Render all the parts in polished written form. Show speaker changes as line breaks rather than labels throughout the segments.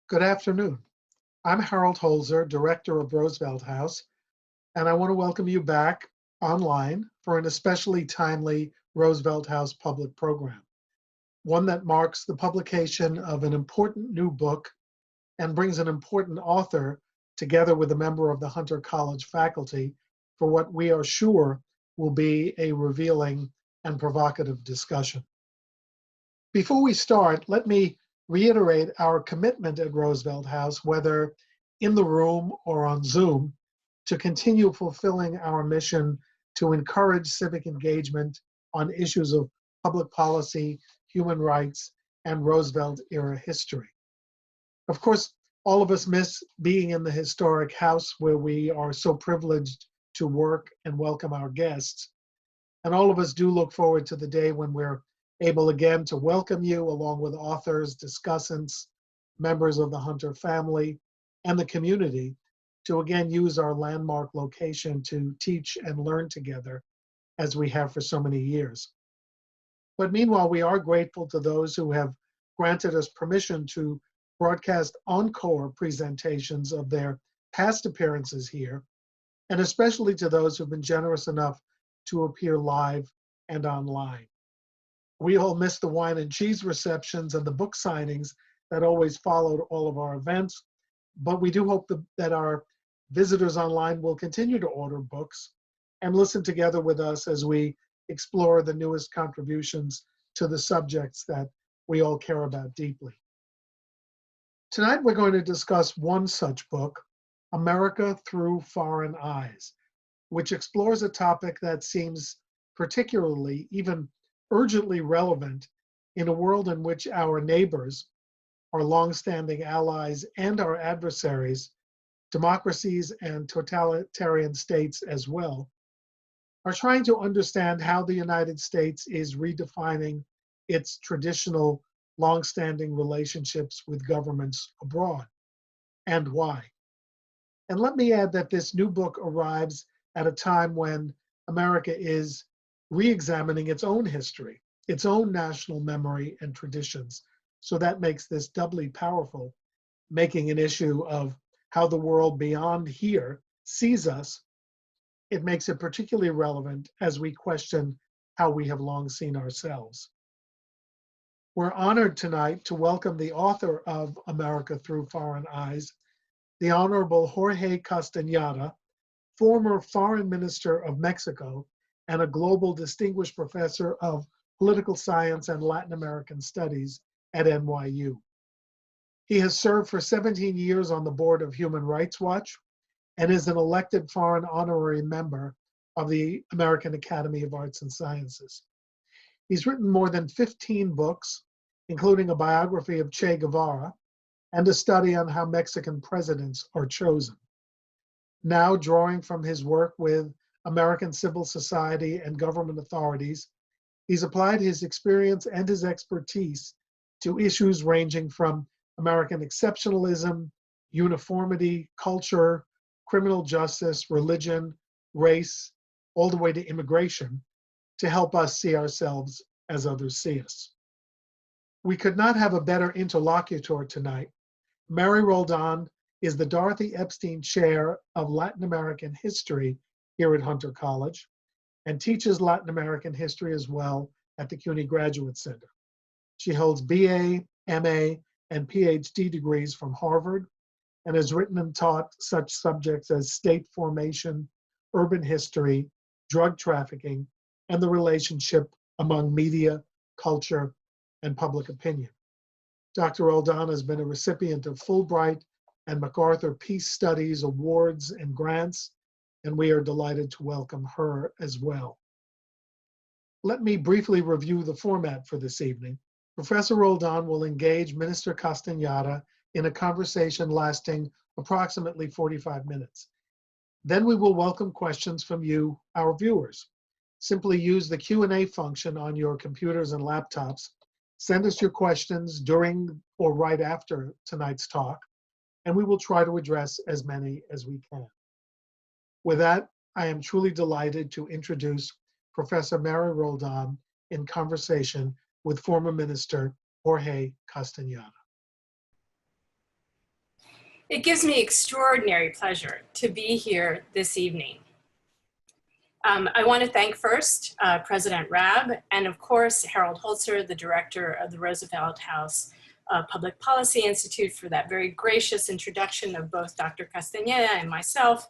Good afternoon. I'm Harold Holzer, Director of Roosevelt House, and I want to welcome you back online for an especially timely Roosevelt House public program, one that marks the publication of an important new book and brings an important author together with a member of the Hunter College faculty for what we are sure will be a revealing and provocative discussion. Before we start, let me reiterate our commitment at Roosevelt House, whether in the room or on Zoom, to continue fulfilling our mission to encourage civic engagement on issues of public policy, human rights, and Roosevelt-era history. Of course, all of us miss being in the historic house where we are so privileged to work and welcome our guests. And all of us do look forward to the day when we're able again to welcome you along with authors, discussants, members of the Hunter family, and the community to again use our landmark location to teach and learn together as we have for so many years. But meanwhile, we are grateful to those who have granted us permission to broadcast encore presentations of their past appearances here, and especially to those who've been generous enough to appear live and online. We all miss the wine and cheese receptions and the book signings that always followed all of our events, but we do hope that our visitors online will continue to order books and listen together with us as we explore the newest contributions to the subjects that we all care about deeply. Tonight we're going to discuss one such book, America Through Foreign Eyes, which explores a topic that seems particularly, even urgently relevant in a world in which our neighbors, our longstanding allies, and our adversaries, democracies and totalitarian states as well, are trying to understand how the United States is redefining its traditional longstanding relationships with governments abroad, and why. And let me add that this new book arrives at a time when America is re-examining its own history, its own national memory and traditions. So that makes this doubly powerful, making an issue of how the world beyond here sees us. It makes it particularly relevant as we question how we have long seen ourselves. We're honored tonight to welcome the author of America Through Foreign Eyes, the Honorable Jorge Castañeda, former Foreign Minister of Mexico and a global distinguished professor of political science and Latin American studies at NYU. He has served for 17 years on the board of Human Rights Watch and is an elected foreign honorary member of the American Academy of Arts and Sciences. He's written more than 15 books, including a biography of Che Guevara and a study on how Mexican presidents are chosen. Now, drawing from his work with American civil society and government authorities, he's applied his experience and his expertise to issues ranging from American exceptionalism, uniformity, culture, criminal justice, religion, race, all the way to immigration, to help us see ourselves as others see us. We could not have a better interlocutor tonight. Mary Roldán is the Dorothy Epstein Chair of Latin American History here at Hunter College and teaches Latin American history as well at the CUNY Graduate Center. She holds BA, MA, and PhD degrees from Harvard and has written and taught such subjects as state formation, urban history, drug trafficking, and the relationship among media, culture, and public opinion. Dr. Roldán has been a recipient of Fulbright and MacArthur Peace Studies awards and grants, and we are delighted to welcome her as well. Let me briefly review the format for this evening. Professor Roldán will engage Minister Castañeda in a conversation lasting approximately 45 minutes. Then we will welcome questions from you, our viewers. Simply use the Q&A function on your computers and laptops. Send us your questions during or right after tonight's talk, and we will try to address as many as we can. With that, I am truly delighted to introduce Professor Mary Roldán in conversation with former Minister Jorge Castañeda.
It gives me extraordinary pleasure to be here this evening. I want to thank first President Raab and of course Harold Holzer, the director of the Roosevelt House Public Policy Institute, for that very gracious introduction of both Dr. Castañeda and myself,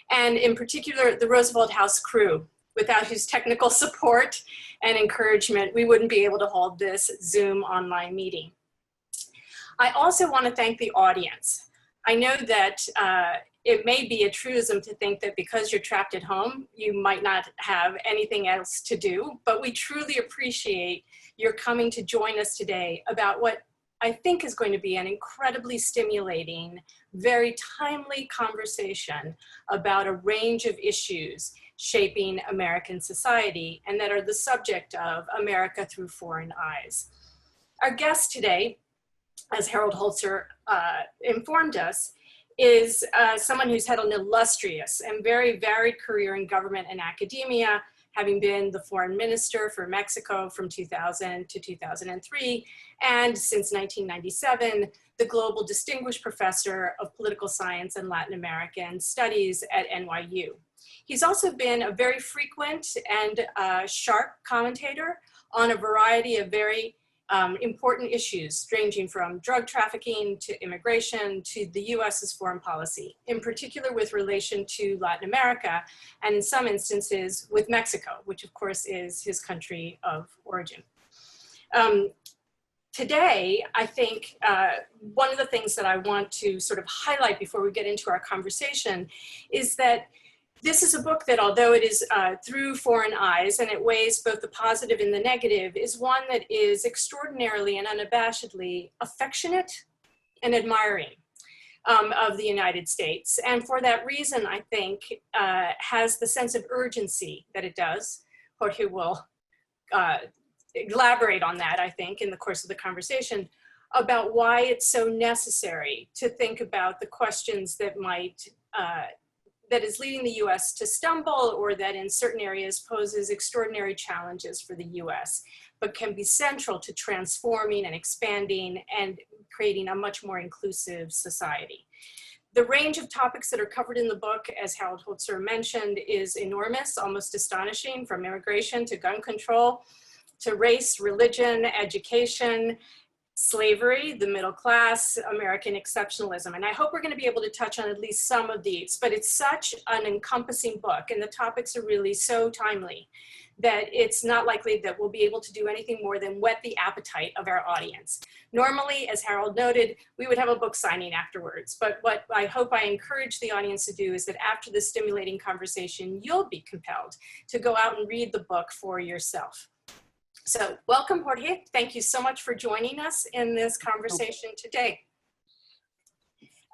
and in particular the Roosevelt House crew, without whose technical support and encouragement we wouldn't be able to hold this Zoom online meeting. I also want to thank the audience. I know that it may be a truism to think that because you're trapped at home, you might not have anything else to do, but we truly appreciate your coming to join us today about what I think is going to be an incredibly stimulating, very timely conversation about a range of issues shaping American society and that are the subject of America through foreign eyes. Our guest today, as Harold Holzer informed us, is someone who's had an illustrious and very varied career in government and academia, having been the foreign minister for Mexico from 2000 to 2003, and since 1997, the Global Distinguished Professor of Political Science and Latin American Studies at NYU. He's also been a very frequent and sharp commentator on a variety of very important issues ranging from drug trafficking to immigration to the US's foreign policy, in particular with relation to Latin America and in some instances with Mexico, which of course is his country of origin. Today, I think one of the things that I want to sort of highlight before we get into our conversation is that this is a book that, although it is through foreign eyes and it weighs both the positive and the negative, is one that is extraordinarily and unabashedly affectionate and admiring of the United States. And for that reason, I think, has the sense of urgency that it does. Jorge will elaborate on that, I think, in the course of the conversation, about why it's so necessary to think about the questions that might that is leading the US to stumble, or that in certain areas poses extraordinary challenges for the US, but can be central to transforming and expanding and creating a much more inclusive society. The range of topics that are covered in the book, as Harold Holzer mentioned, is enormous, almost astonishing, from immigration to gun control, to race, religion, education, slavery, the middle class, American exceptionalism. And I hope we're going to be able to touch on at least some of these, but it's such an encompassing book and the topics are really so timely that it's not likely that we'll be able to do anything more than whet the appetite of our audience. Normally, as Harold noted, we would have a book signing afterwards, but what I hope I encourage the audience to do is that after this stimulating conversation, you'll be compelled to go out and read the book for yourself. So welcome, Jorge. Thank you so much for joining us in this conversation today.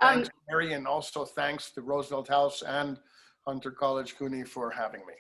Thanks, Mary, and also thanks to Roosevelt House and Hunter College CUNY for having me.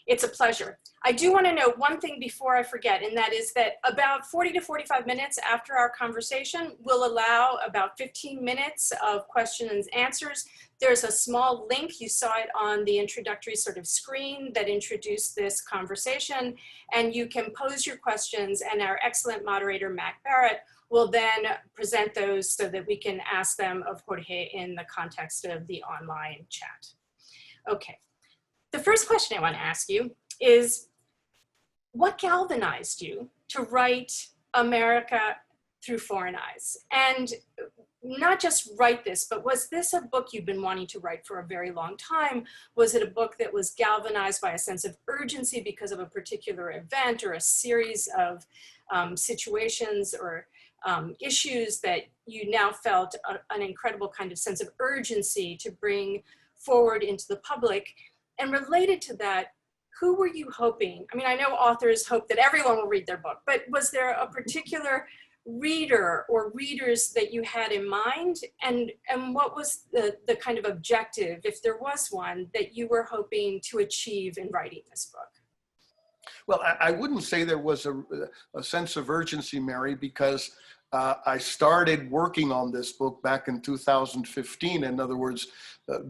It's a pleasure. I do want to note one thing before I forget, and that is that about 40 to 45 minutes after our conversation, we'll allow about 15 minutes of questions and answers. There's a small link, you saw it on the introductory sort of screen that introduced this conversation, and you can pose your questions, and our excellent moderator, Mac Barrett, will then present those so that we can ask them of Jorge in the context of the online chat. Okay. The first question I want to ask you is, what galvanized you to write America Through Foreign Eyes? And not just write this, but was this a book you've been wanting to write for a very long time? Was it a book that was galvanized by a sense of urgency because of a particular event or a series of situations or issues that you now felt an incredible kind of sense of urgency to bring forward into the public? And related to that, who were you hoping? I mean, I know authors hope that everyone will read their book, but was there a particular reader or readers that you had in mind? And what was the kind of objective, if there was one, that you were hoping to achieve in writing this book?
Well, I wouldn't say there was a sense of urgency, Mary, because I started working on this book back in 2015. In other words,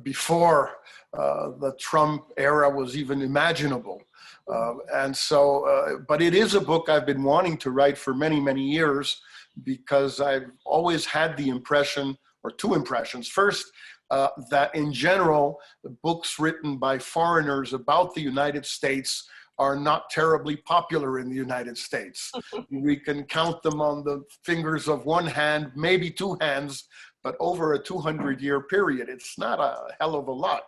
before the Trump era was even imaginable. But it is a book I've been wanting to write for many, many years, because I've always had the impression, or two impressions. First, that in general, the books written by foreigners about the United States are not terribly popular in the United States. We can count them on the fingers of one hand, maybe two hands, but over a 200-year period, it's not a hell of a lot,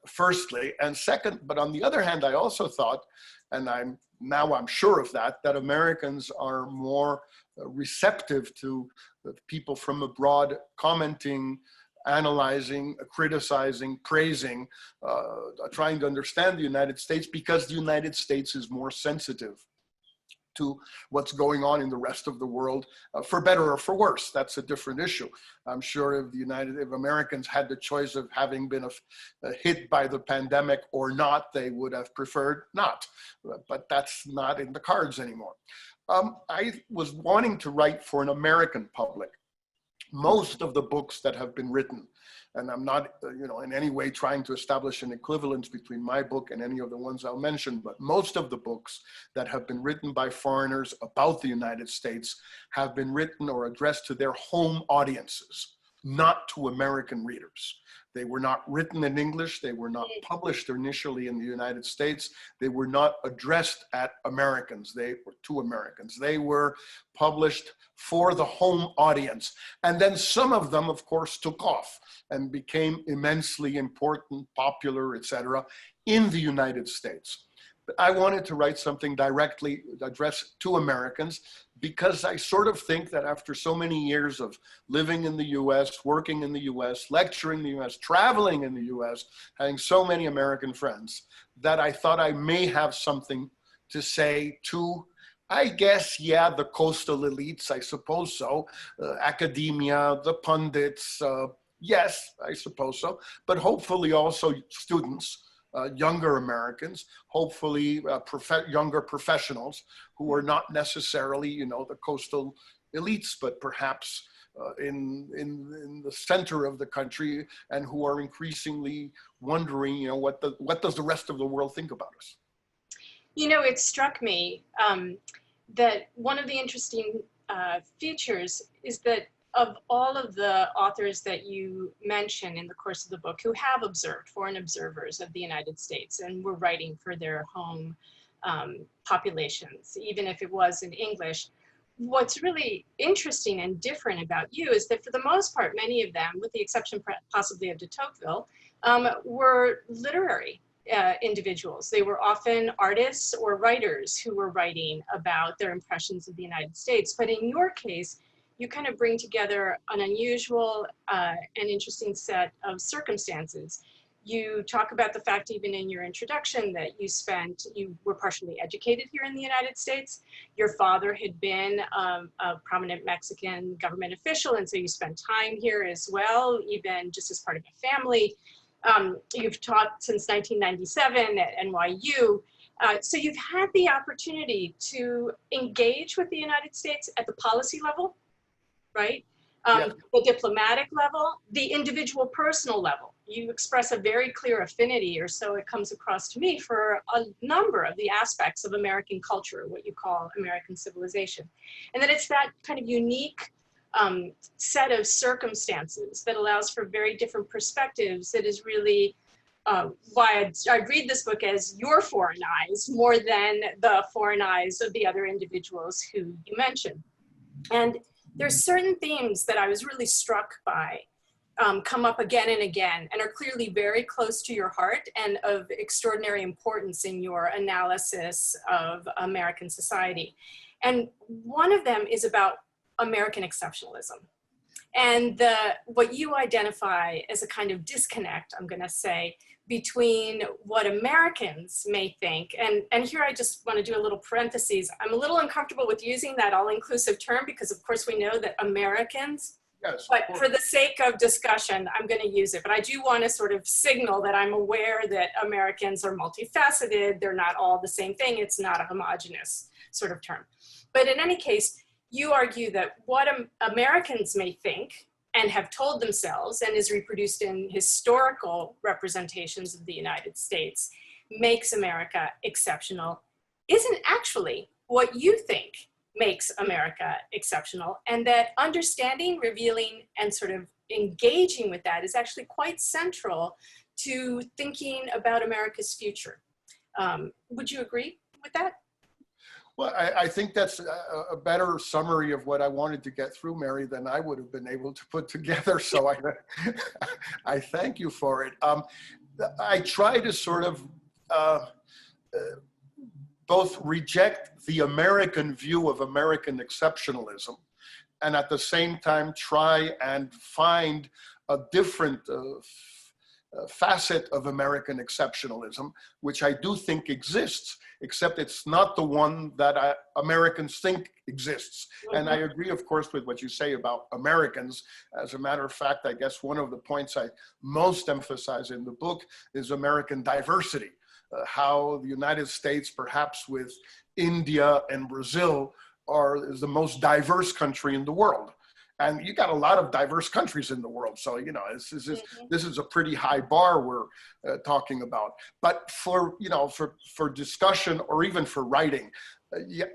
firstly. And second, but on the other hand, I also thought, and I'm sure of that Americans are more receptive to people from abroad commenting, analyzing, criticizing, praising, trying to understand the United States, because the United States is more sensitive to what's going on in the rest of the world, for better or for worse. That's a different issue. I'm sure if Americans had the choice of having been hit by the pandemic or not, they would have preferred not, but that's not in the cards anymore. I was wanting to write for an American public. Most of the books that have been written, and I'm not in any way trying to establish an equivalence between my book and any of the ones I'll mention, but most of the books that have been written by foreigners about the United States have been written or addressed to their home audiences, not to American readers. They were not written in English. They were not published initially in the United States. They were not addressed at Americans. They were to Americans. They were published for the home audience. And then some of them, of course, took off and became immensely important, popular, etc., in the United States. But I wanted to write something directly addressed to Americans, because I sort of think that after so many years of living in the US, working in the US, lecturing in the US, traveling in the US, having so many American friends, that I thought I may have something to say to, I guess, yeah, the coastal elites, I suppose so, academia, the pundits, yes, I suppose so, but hopefully also students, younger Americans, hopefully younger professionals who are not necessarily, the coastal elites, but perhaps in the center of the country, and who are increasingly wondering, what does the rest of the world think about us?
It struck me that one of the interesting features is that of all of the authors that you mention in the course of the book who have observed, foreign observers of the United States, and were writing for their home populations, even if it was in English, what's really interesting and different about you is that for the most part, many of them, with the exception possibly of de Tocqueville, were literary individuals. They were often artists or writers who were writing about their impressions of the United States. But in your case, you kind of bring together an unusual and interesting set of circumstances. You talk about the fact, even in your introduction, that you were partially educated here in the United States. Your father had been a prominent Mexican government official, and so you spent time here as well, even just as part of a family. You've taught since 1997 at NYU. So you've had the opportunity to engage with the United States at the policy level, right?
Yeah.
The diplomatic level, the individual personal level. You express a very clear affinity, or so it comes across to me, for a number of the aspects of American culture, what you call American civilization. And that it's that kind of unique set of circumstances that allows for very different perspectives that is really why I read this book as your foreign eyes more than the foreign eyes of the other individuals who you mentioned. And there's certain themes that I was really struck by come up again and again, and are clearly very close to your heart and of extraordinary importance in your analysis of American society. And one of them is about American exceptionalism. And what you identify as a kind of disconnect, I'm going to say, between what Americans may think, and here I just want to do a little parentheses. I'm a little uncomfortable with using that all-inclusive term because, of course, we know that Americans,
Yes,
but for the sake of discussion, I'm going to use it. But I do want to sort of signal that I'm aware that Americans are multifaceted. They're not all the same thing. It's not a homogenous sort of term. But in any case, you argue that what Americans may think and have told themselves, and is reproduced in historical representations of the United States, makes America exceptional, isn't actually what you think makes America exceptional, and that understanding, revealing, and sort of engaging with that is actually quite central to thinking about America's future. Would you agree with that?
Well, I think that's a better summary of what I wanted to get through, Mary, than I would have been able to put together. So I thank you for it. I try to sort of both reject the American view of American exceptionalism and at the same time try and find a different facet of American exceptionalism, which I do think exists, except it's not the one that Americans think exists. And I agree, of course, with what you say about Americans. As a matter of fact, I guess one of the points I most emphasize in the book is American diversity, how the United States, perhaps with India and Brazil, is the most diverse country in the world. And you got a lot of diverse countries in the world. So, you know, this is a pretty high bar we're talking about. But for discussion or even for writing,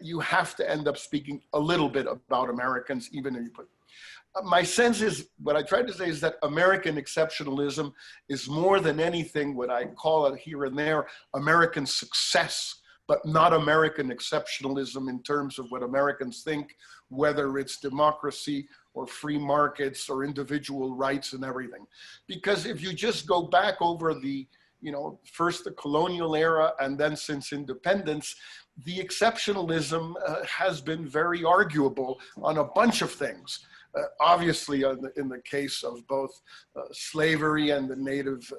you have to end up speaking a little bit about Americans, even if you put. My sense is, what I tried to say is that American exceptionalism is more than anything what I call it here and there, American success, but not American exceptionalism in terms of what Americans think, whether it's democracy or free markets or individual rights and everything. Because if you just go back over the, first the colonial era and then since independence, the exceptionalism has been very arguable on a bunch of things. Obviously, in the case of both slavery and the Native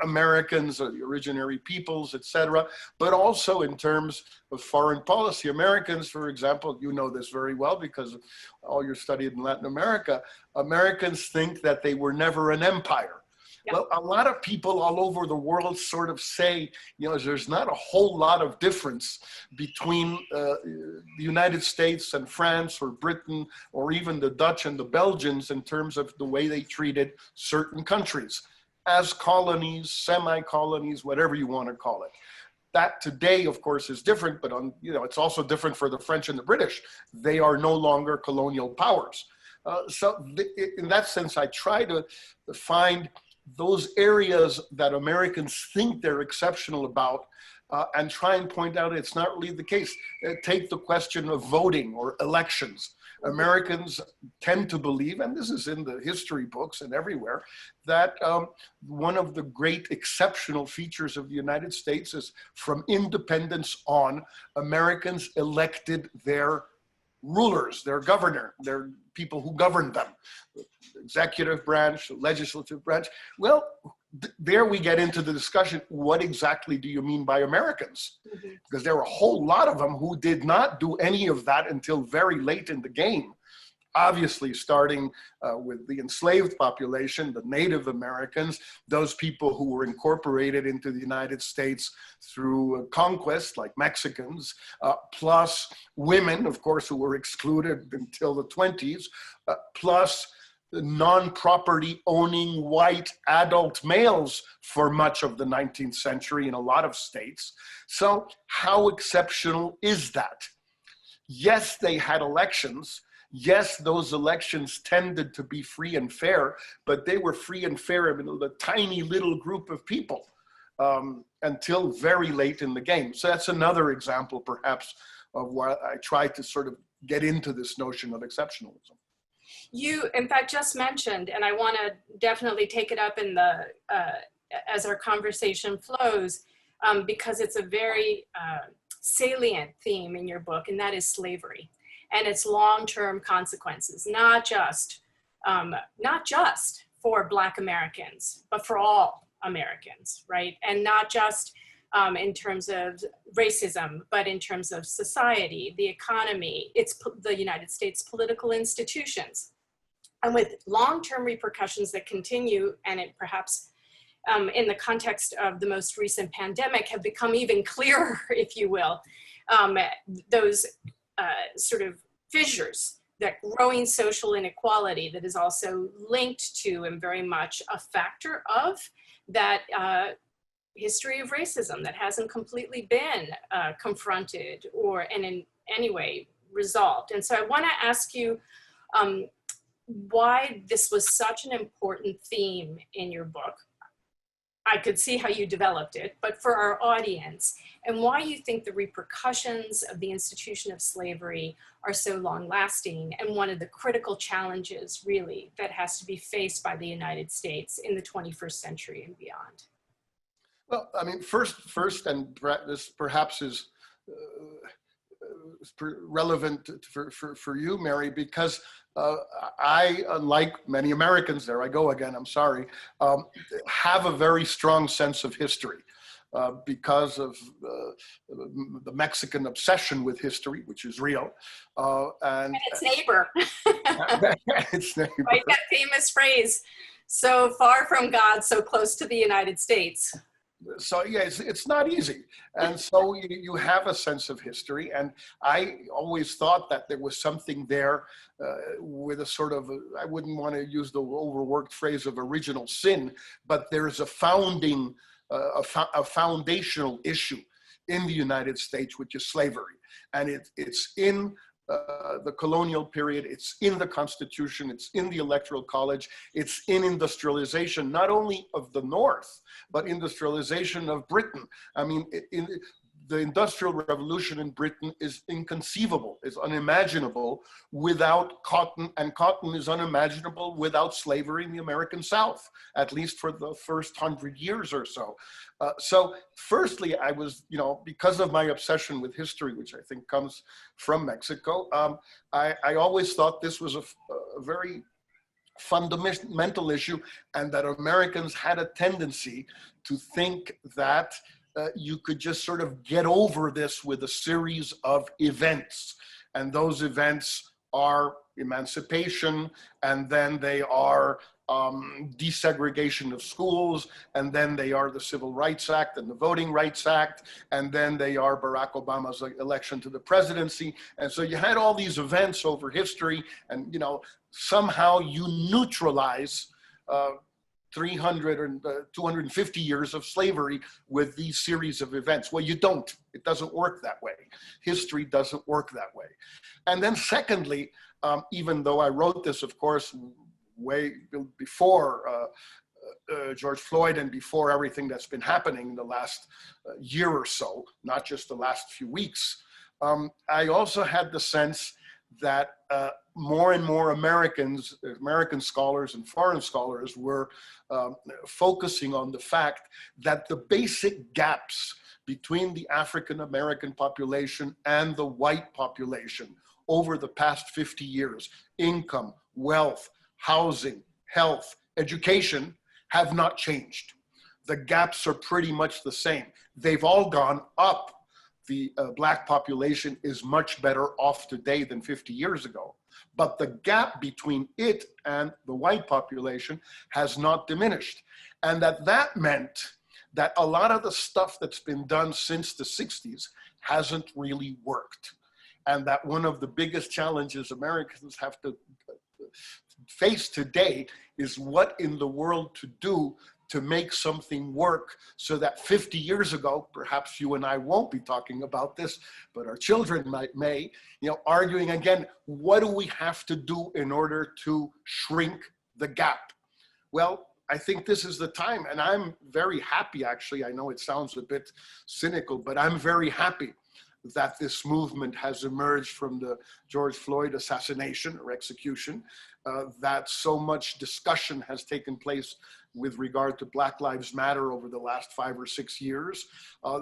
Americans, or the originary peoples, etc., but also in terms of foreign policy. Americans, for example, you know this very well because of all your study in Latin America, Americans think that they were never an empire. Yep. Well, a lot of people all over the world sort of say, there's not a whole lot of difference between the United States and France or Britain or even the Dutch and the Belgians in terms of the way they treated certain countries as colonies, semi-colonies, whatever you want to call it. That today, of course, is different, but it's also different for the French and the British. They are no longer colonial powers. So in that sense, I try to find those areas that Americans think they're exceptional about and try and point out it's not really the case. Take the question of voting or elections. Americans tend to believe, and this is in the history books and everywhere, that one of the great exceptional features of the United States is from independence on, Americans elected their rulers, their governor, their people who govern them, executive branch, legislative branch. Well, there we get into the discussion, what exactly do you mean by Americans? Because there were a whole lot of them who did not do any of that until very late in the game. Obviously, starting with the enslaved population, the Native Americans, those people who were incorporated into the United States through conquest, like Mexicans, plus women, of course, who were excluded until the 20s, plus the non-property owning white adult males for much of the 19th century in a lot of states. So how exceptional is that? Yes, they had elections. Yes, those elections tended to be free and fair, but they were free and fair in a tiny little group of people until very late in the game. So that's another example, perhaps, of why I tried to sort of get into this notion of exceptionalism.
You, in fact, just mentioned, and I want to definitely take it up in the as our conversation flows, because it's a very salient theme in your book, and that is slavery and its long-term consequences, not just for Black Americans, but for all Americans, right? And not just in terms of racism, but in terms of society, the economy, the United States political institutions, and with long-term repercussions that continue, and it perhaps in the context of the most recent pandemic have become even clearer, if you will, those sort of fissures, that growing social inequality that is also linked to and very much a factor of that history of racism that hasn't completely been confronted and in any way resolved. And so I want to ask you why this was such an important theme in your book. I could see how you developed it, but for our audience, and why you think the repercussions of the institution of slavery are so long lasting and one of the critical challenges really that has to be faced by the United States in the 21st century and beyond.
Well, I mean, first, and this perhaps is relevant for you, Mary, because I, unlike many Americans, there I go again, I'm sorry, have a very strong sense of history because of the Mexican obsession with history, which is real. And
its neighbor.
its neighbor.
Right, that famous phrase, so far from God, so close to the United States.
So yeah, it's not easy. And so you have a sense of history. And I always thought that there was something there with a sort of, I wouldn't want to use the overworked phrase of original sin, but there's a foundational issue in the United States, which is slavery. And it's in the colonial period, it's in the Constitution, it's in the Electoral College, it's in industrialization, not only of the North, but industrialization of Britain. I mean, the Industrial Revolution in Britain is inconceivable, it's unimaginable without cotton, and cotton is unimaginable without slavery in the American South, at least for the first 100 years or so. So firstly, I was, because of my obsession with history, which I think comes from Mexico, I always thought this was a very fundamental issue, and that Americans had a tendency to think that you could just sort of get over this with a series of events. And those events are emancipation, and then they are desegregation of schools, and then they are the Civil Rights Act and the Voting Rights Act, and then they are Barack Obama's election to the presidency. And so you had all these events over history, and somehow you neutralize 300 or 250 years of slavery with these series of events. Well, you don't. It doesn't work that way. History doesn't work that way. And then secondly, even though I wrote this, of course, way before George Floyd and before everything that's been happening in the last year or so, not just the last few weeks, I also had the sense that more and more American scholars and foreign scholars were focusing on the fact that the basic gaps between the African American population and the white population over the past 50 years, income, wealth, housing, health, education, have not changed. The gaps are pretty much the same. They've all gone up. The Black population is much better off today than 50 years ago. But the gap between it and the white population has not diminished. And that meant that a lot of the stuff that's been done since the 60s hasn't really worked. And that one of the biggest challenges Americans have to face today is what in the world to do to make something work, so that 50 years ago, perhaps you and I won't be talking about this, but our children may, arguing again, what do we have to do in order to shrink the gap? Well, I think this is the time, and I'm very happy, actually. I know it sounds a bit cynical, but I'm very happy that this movement has emerged from the George Floyd assassination or execution, that so much discussion has taken place with regard to Black Lives Matter over the last 5 or 6 years,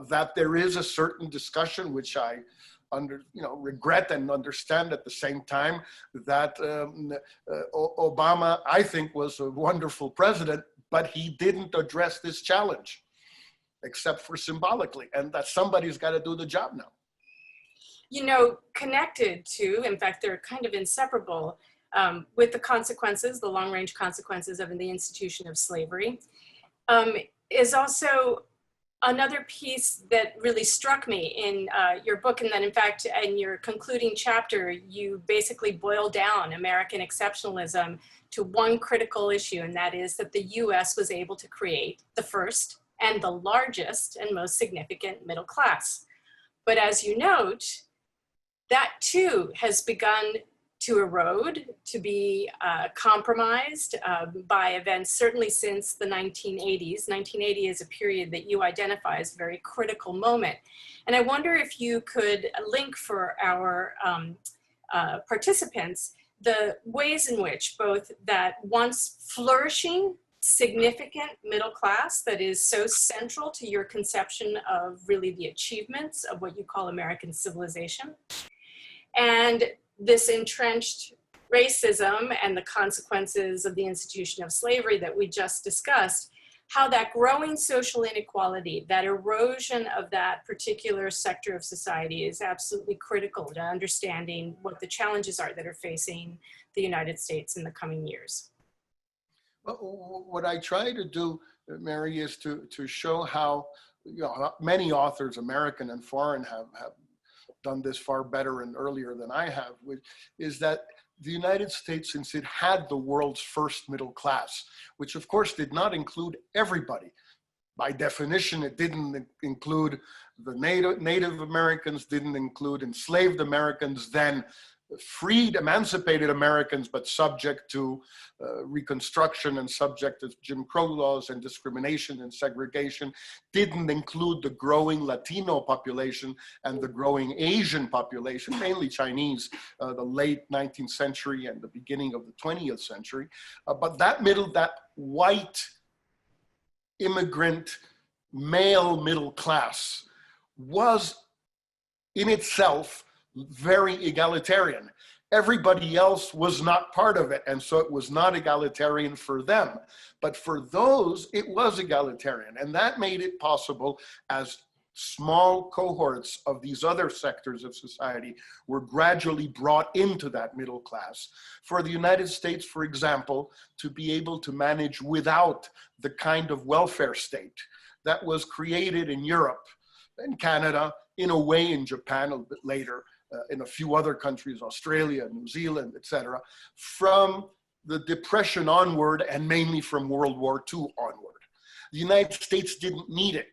that there is a certain discussion, which I regret and understand at the same time, that Obama, I think, was a wonderful president, but he didn't address this challenge, except for symbolically, and that somebody's got to do the job now.
Connected to, in fact, they're kind of inseparable, with the consequences, the long-range consequences of the institution of slavery, is also another piece that really struck me in your book. And then, in fact, in your concluding chapter, you basically boil down American exceptionalism to one critical issue, and that is that the US was able to create the first and the largest and most significant middle class. But as you note, that too has begun to erode, to be compromised by events, certainly since the 1980s. 1980 is a period that you identify as a very critical moment. And I wonder if you could link for our participants the ways in which both that once flourishing, significant middle class that is so central to your conception of really the achievements of what you call American civilization, and this entrenched racism and the consequences of the institution of slavery that we just discussed, how that growing social inequality, that erosion of that particular sector of society is absolutely critical to understanding what the challenges are that are facing the United States in the coming years.
Well, what I try to do, Mary, is to show how, many authors, American and foreign, have done this far better and earlier than I have, which is that the United States, since it had the world's first middle class, which of course did not include everybody. By definition, it didn't include the Native Americans, didn't include enslaved Americans, then freed, emancipated Americans, but subject to Reconstruction and subject to Jim Crow laws and discrimination and segregation, didn't include the growing Latino population and the growing Asian population, mainly Chinese, the late 19th century and the beginning of the 20th century. But that white immigrant male middle class was in itself very egalitarian. Everybody else was not part of it, and so it was not egalitarian for them. But for those, it was egalitarian, and that made it possible as small cohorts of these other sectors of society were gradually brought into that middle class. For the United States, for example, to be able to manage without the kind of welfare state that was created in Europe and Canada, in a way in Japan a bit later, in a few other countries, Australia, New Zealand, etc., from the Depression onward and mainly from World War II onward. The United States didn't need it.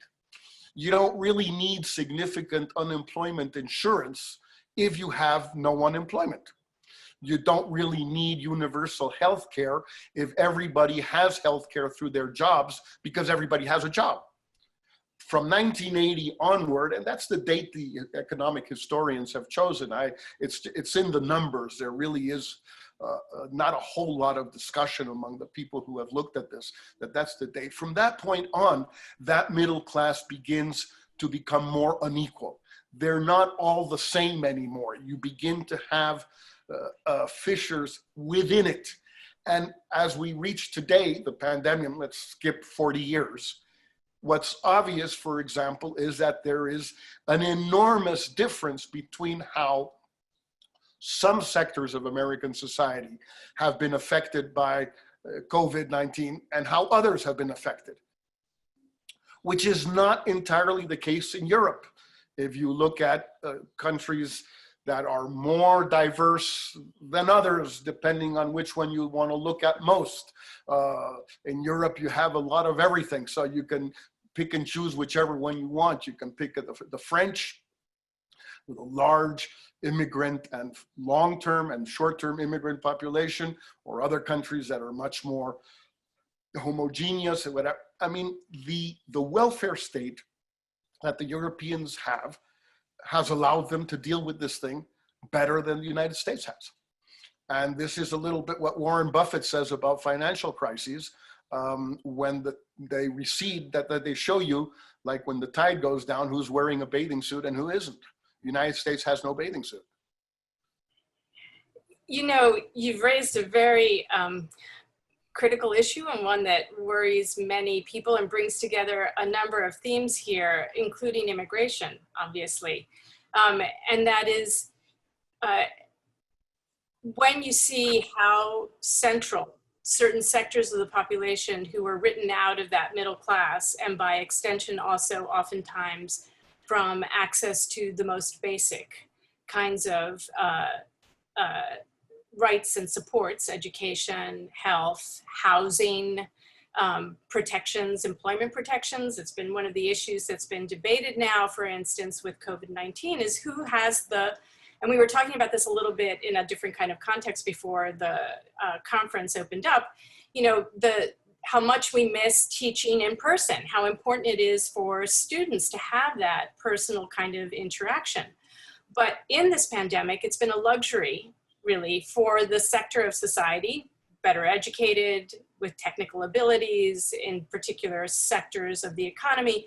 You don't really need significant unemployment insurance if you have no unemployment. You don't really need universal health care if everybody has health care through their jobs because everybody has a job. From 1980 onward, and that's the date the economic historians have chosen. It's in the numbers. There really is not a whole lot of discussion among the people who have looked at this, that's the date. From that point on, that middle class begins to become more unequal. They're not all the same anymore. You begin to have fissures within it. And as we reach today, the pandemic, let's skip 40 years, what's obvious, for example, is that there is an enormous difference between how some sectors of American society have been affected by COVID-19 and how others have been affected, which is not entirely the case in Europe. If you look at countries that are more diverse than others, depending on which one you want to look at most. In Europe, you have a lot of everything, so you can pick and choose whichever one you want. You can pick the French, with a large immigrant and long-term and short-term immigrant population, or other countries that are much more homogeneous and whatever. I mean, the welfare state that the Europeans have has allowed them to deal with this thing better than the United States has. And this is a little bit what Warren Buffett says about financial crises. When they recede, that they show you, like when the tide goes down, who's wearing a bathing suit and who isn't. The United States has no bathing suit.
You know, you've raised a very critical issue and one that worries many people and brings together a number of themes here, including immigration, obviously. And that is when you see how central certain sectors of the population who were written out of that middle class, and by extension also oftentimes from access to the most basic kinds of rights and supports, education, health, housing, protections, employment protections. It's been one of the issues that's been debated now, for instance, with COVID-19, is who has the And we were talking about this a little bit in a different kind of context before the conference opened up, you know, how much we miss teaching in person, how important it is for students to have that personal kind of interaction. But in this pandemic, it's been a luxury, really, for the sector of society, better educated, with technical abilities, in particular sectors of the economy,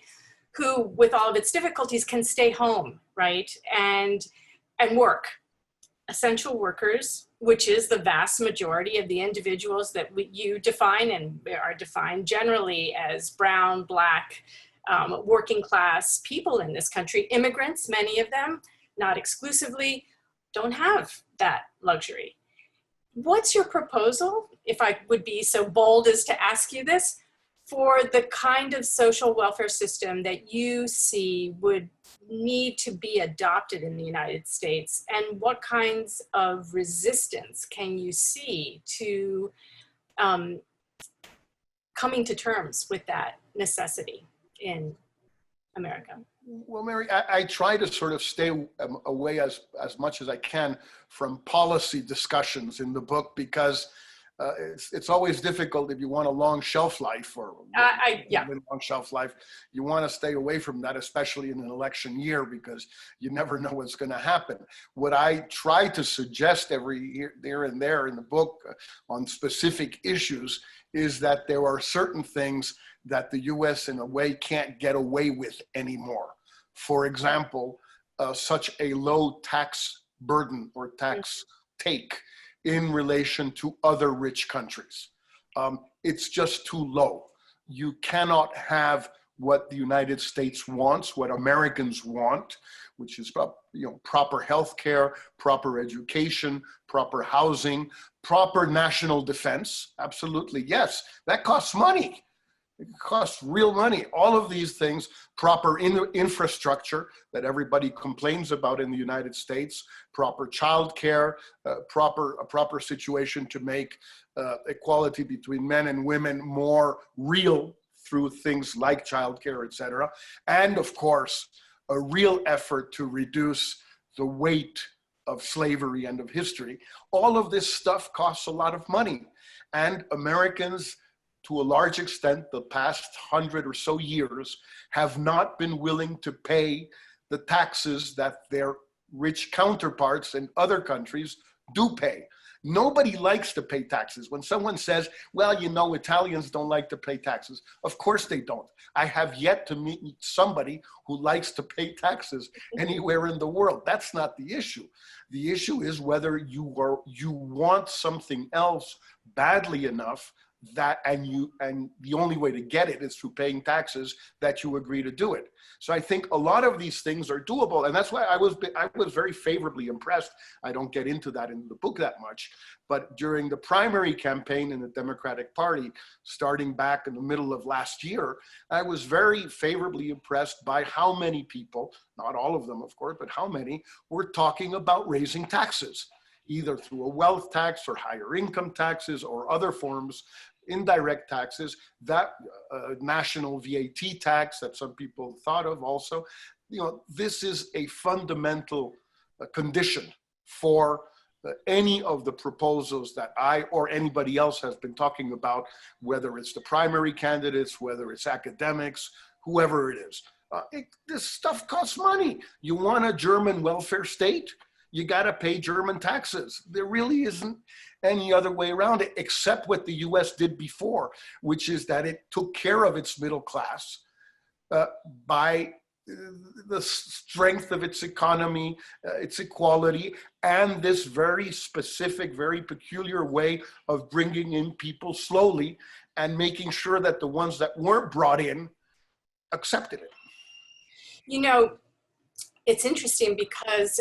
who, with all of its difficulties, can stay home, right, and work. Essential workers, which is the vast majority of the individuals that you define and are defined generally as brown, black, working class people in this country, immigrants, many of them, not exclusively, don't have that luxury. What's your proposal, if I would be so bold as to ask you this, for the kind of social welfare system that you see would need to be adopted in the United States? And what kinds of resistance can you see to coming to terms with that necessity in America?
Well, Mary, I try to sort of stay away as much as I can from policy discussions in the book, because it's always difficult if you want a long shelf life or long shelf life. You want to stay away from that, especially in an election year, because you never know what's going to happen. What I try to suggest every here and there in the book on specific issues is that there are certain things that the US in a way can't get away with anymore. For example, such a low tax burden or tax take in relation to other rich countries. It's just too low. You cannot have what the United States wants, what Americans want, which is proper health care, proper education, proper housing, proper national defense. Absolutely, yes, that costs money. It costs real money. All of these things, proper infrastructure that everybody complains about in the United States, proper childcare, a proper situation to make equality between men and women more real through things like childcare, et cetera. And of course, a real effort to reduce the weight of slavery and of history. All of this stuff costs a lot of money. And Americans, to a large extent, the past 100 or so years, have not been willing to pay the taxes that their rich counterparts in other countries do pay. Nobody likes to pay taxes. When someone says, well, you know, Italians don't like to pay taxes, of course they don't. I have yet to meet somebody who likes to pay taxes anywhere in the world. That's not the issue. The issue is whether you want something else badly enough that and the only way to get it is through paying taxes, that you agree to do it. So I think a lot of these things are doable, and that's why I was very favorably impressed. I don't get into that in the book that much, but during the primary campaign in the Democratic Party, starting back in the middle of last year, I was very favorably impressed by how many people, not all of them of course, but how many were talking about raising taxes, either through a wealth tax or higher income taxes or other forms, indirect taxes, that national VAT tax that some people thought of also. You know, this is a fundamental condition for any of the proposals that I or anybody else has been talking about, whether it's the primary candidates, whether it's academics, whoever it is. This stuff costs money. You want a German welfare state? You got to pay German taxes. There really isn't any other way around it, except what the US did before, which is that it took care of its middle class by the strength of its economy, its equality, and this very specific, very peculiar way of bringing in people slowly and making sure that the ones that weren't brought in accepted it.
You know, it's interesting because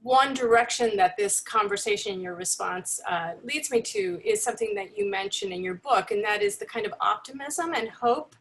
one direction that this conversation, your response leads me to is something that you mentioned in your book, and that is the kind of optimism and hope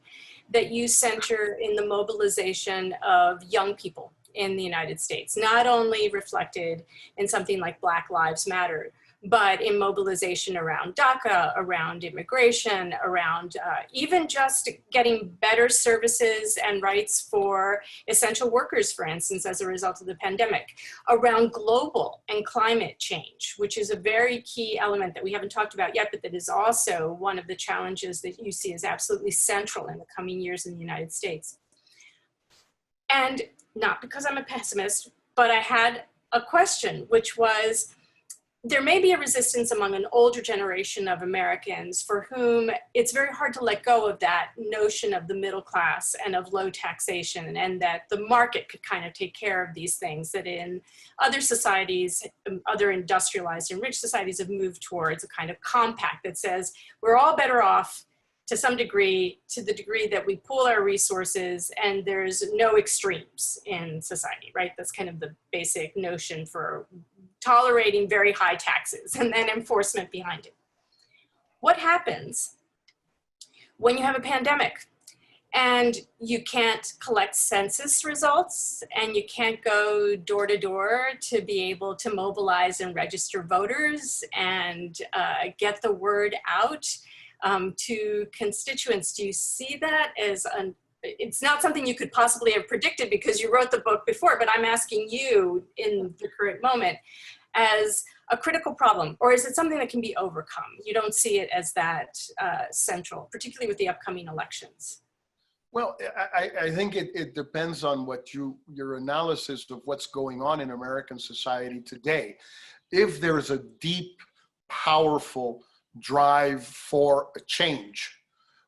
that you center in the mobilization of young people in the United States, not only reflected in something like Black Lives Matter, but in mobilization around DACA, around immigration, around even just getting better services and rights for essential workers, for instance, as a result of the pandemic, around global and climate change, which is a very key element that we haven't talked about yet, but that is also one of the challenges that you see as absolutely central in the coming years in the United States. And not because I'm a pessimist, but I had a question, which was, there may be a resistance among an older generation of Americans for whom it's very hard to let go of that notion of the middle class and of low taxation, and that the market could kind of take care of these things that in other societies, other industrialized and rich societies, have moved towards a kind of compact that says we're all better off to some degree, to the degree that we pool our resources and there's no extremes in society, right? That's kind of the basic notion for tolerating very high taxes and then enforcement behind it. What happens when you have a pandemic and you can't collect census results and you can't go door to door to be able to mobilize and register voters and get the word out to constituents? Do you see that as it's not something you could possibly have predicted because you wrote the book before, but I'm asking you in the current moment as a critical problem, or is it something that can be overcome? You don't see it as that central, particularly with the upcoming elections.
Well, I think it depends on what your analysis of what's going on in American society today. If there's a deep, powerful drive for a change,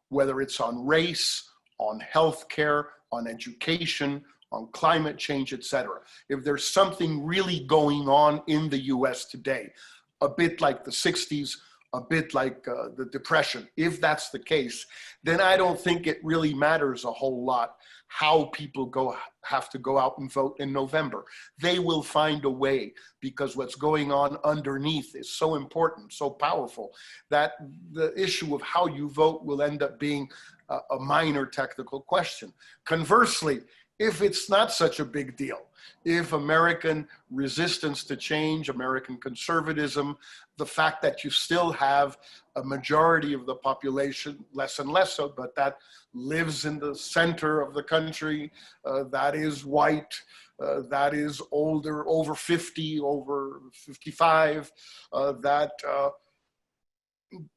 whether it's on race, on healthcare, on education, on climate change, etc. If there's something really going on in the US today, a bit like the 60s, a bit like the Depression, if that's the case, then I don't think it really matters a whole lot how people have to go out and vote in November. They will find a way, because what's going on underneath is so important, so powerful, that the issue of how you vote will end up being a minor technical question. Conversely, if it's not such a big deal, if American resistance to change, American conservatism, the fact that you still have a majority of the population, less and less so, but that lives in the center of the country, that is white, that is older, over 50, over 55, that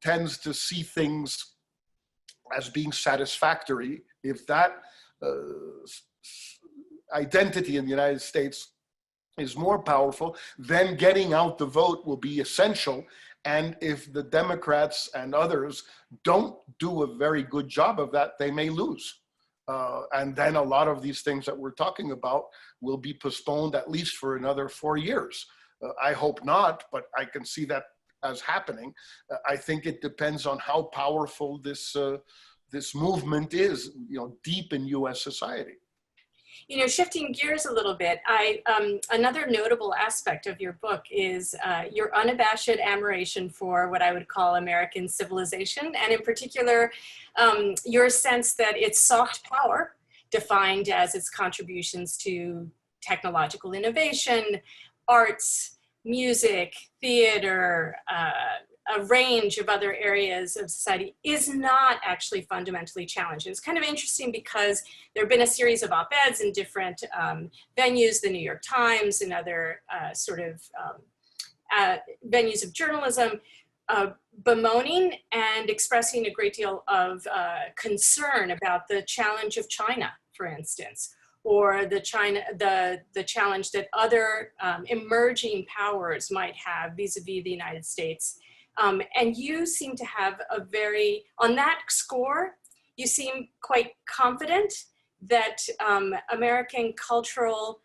tends to see things as being satisfactory, if that identity in the United States is more powerful, then getting out the vote will be essential. And if the Democrats and others don't do a very good job of that, they may lose. And then a lot of these things that we're talking about will be postponed at least for another 4 years. I hope not, but I can see that as happening. I think it depends on how powerful this movement is, deep in US society.
Shifting gears a little bit, another notable aspect of your book is your unabashed admiration for what I would call American civilization, and in particular, your sense that its soft power, defined as its contributions to technological innovation, arts, music, theater, a range of other areas of society, is not actually fundamentally challenged. It's kind of interesting because there have been a series of op-eds in different venues, the New York Times and other venues of journalism, bemoaning and expressing a great deal of concern about the challenge of China, for instance, or the challenge that other emerging powers might have vis-a-vis the United States. And you seem to have on that score, you seem quite confident that American cultural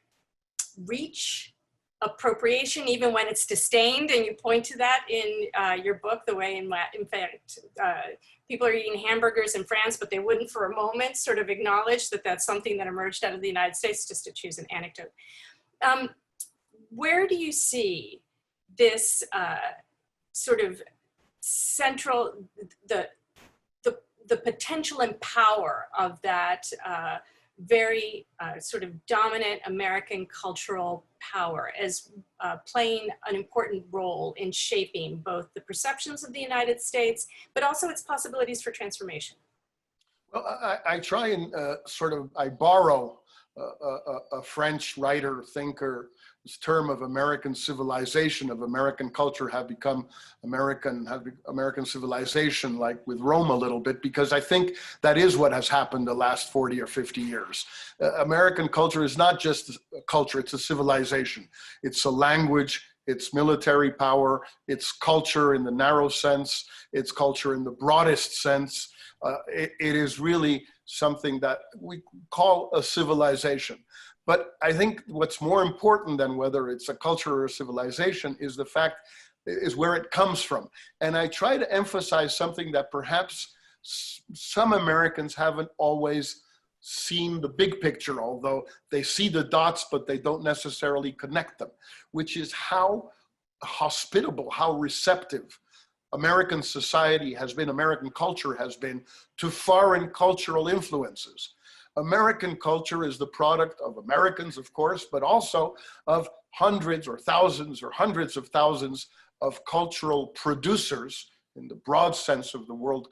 reach, appropriation, even when it's disdained, and you point to that in your book, the way in fact, people are eating hamburgers in France, but they wouldn't for a moment sort of acknowledge that that's something that emerged out of the United States, just to choose an anecdote. Where do you see this sort of central, the potential and power of that very sort of dominant American cultural power as playing an important role in shaping both the perceptions of the United States, but also its possibilities for transformation?
Well, I try and I borrow a French writer, thinker, this term of American civilization, of American culture have become American civilization, like with Rome a little bit, because I think that is what has happened the last 40 or 50 years. American culture is not just a culture, it's a civilization. It's a language, it's military power, it's culture in the narrow sense, it's culture in the broadest sense. It is really something that we call a civilization. But I think what's more important than whether it's a culture or a civilization is the fact, is where it comes from. And I try to emphasize something that perhaps some Americans haven't always seen the big picture, although they see the dots, but they don't necessarily connect them, which is how hospitable, how receptive American society has been, American culture has been to foreign cultural influences. American culture is the product of Americans, of course, but also of hundreds or thousands or hundreds of thousands of cultural producers, in the broad sense of the word